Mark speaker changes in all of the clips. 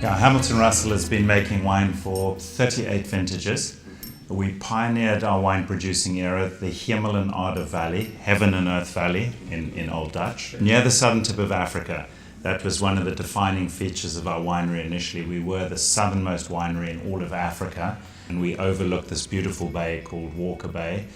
Speaker 1: Now, Hamilton Russell has been making wine for 38 vintages. We pioneered our wine producing era, the Hemel en Aarde Valley, Heaven and Earth Valley in Old Dutch, near the southern tip of Africa. That was one of the defining features of our winery initially. We were the southernmost winery in all of Africa, and we overlooked this beautiful bay called Walker Bay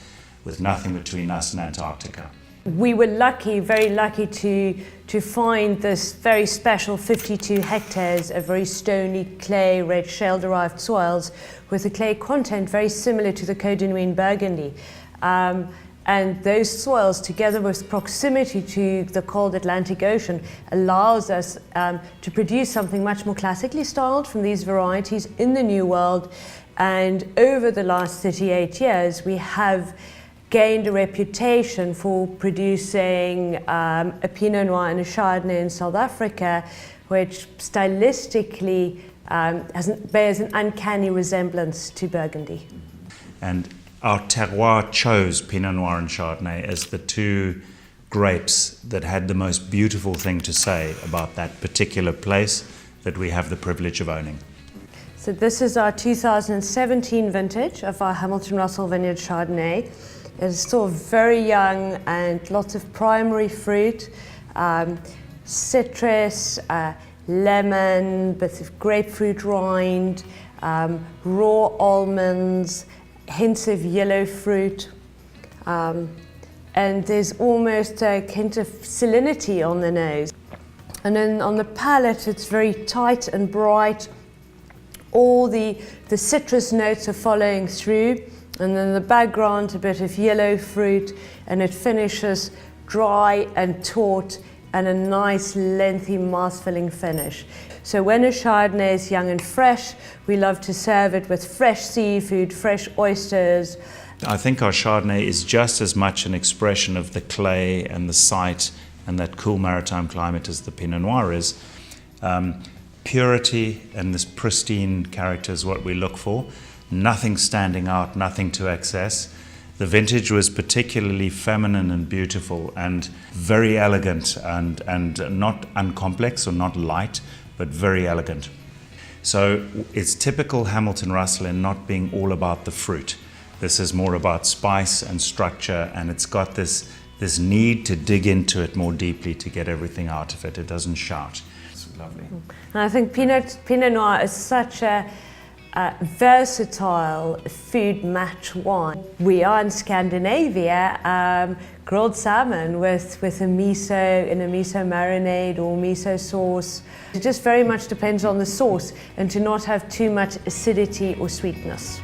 Speaker 1: with nothing between us and Antarctica.
Speaker 2: We were lucky, very lucky to find this very special 52 hectares of very stony clay, red shale-derived soils with a clay content very similar to the Côte de Nuit in Burgundy. And those soils, together with proximity to the cold Atlantic Ocean, allows us to produce something much more classically styled from these varieties in the New World. And over the last 38 years, we have gained a reputation for producing a Pinot Noir and a Chardonnay in South Africa, which stylistically bears an uncanny resemblance to Burgundy.
Speaker 1: And our terroir chose Pinot Noir and Chardonnay as the two grapes that had the most beautiful thing to say about that particular place that we have the privilege of owning.
Speaker 2: So this is our 2017 vintage of our Hamilton Russell Vineyard Chardonnay. It's still very young and lots of primary fruit, citrus, lemon, bits of grapefruit rind, raw almonds, hints of yellow fruit, and there's almost a hint of salinity on the nose. And then on the palate, it's very tight and bright. All the citrus notes are following through. And then the background, a bit of yellow fruit, and it finishes dry and taut and a nice, lengthy, mouth-filling finish. So when a Chardonnay is young and fresh, we love to serve it with fresh seafood, fresh oysters.
Speaker 1: I think our Chardonnay is just as much an expression of the clay and the site and that cool maritime climate as the Pinot Noir is. Purity and this pristine character is what we look for. Nothing standing out, nothing to excess. The vintage was particularly feminine and beautiful and very elegant and not uncomplex or not light, but very elegant. So it's typical Hamilton Russell in not being all about the fruit. This is more about spice and structure, and it's got this need to dig into it more deeply to get everything out of it. It doesn't shout. It's lovely.
Speaker 2: And I think Pinot Noir is such a versatile food match wine. We are in Scandinavia, grilled salmon with a miso, in a miso marinade or miso sauce. It just very much depends on the sauce and to not have too much acidity or sweetness.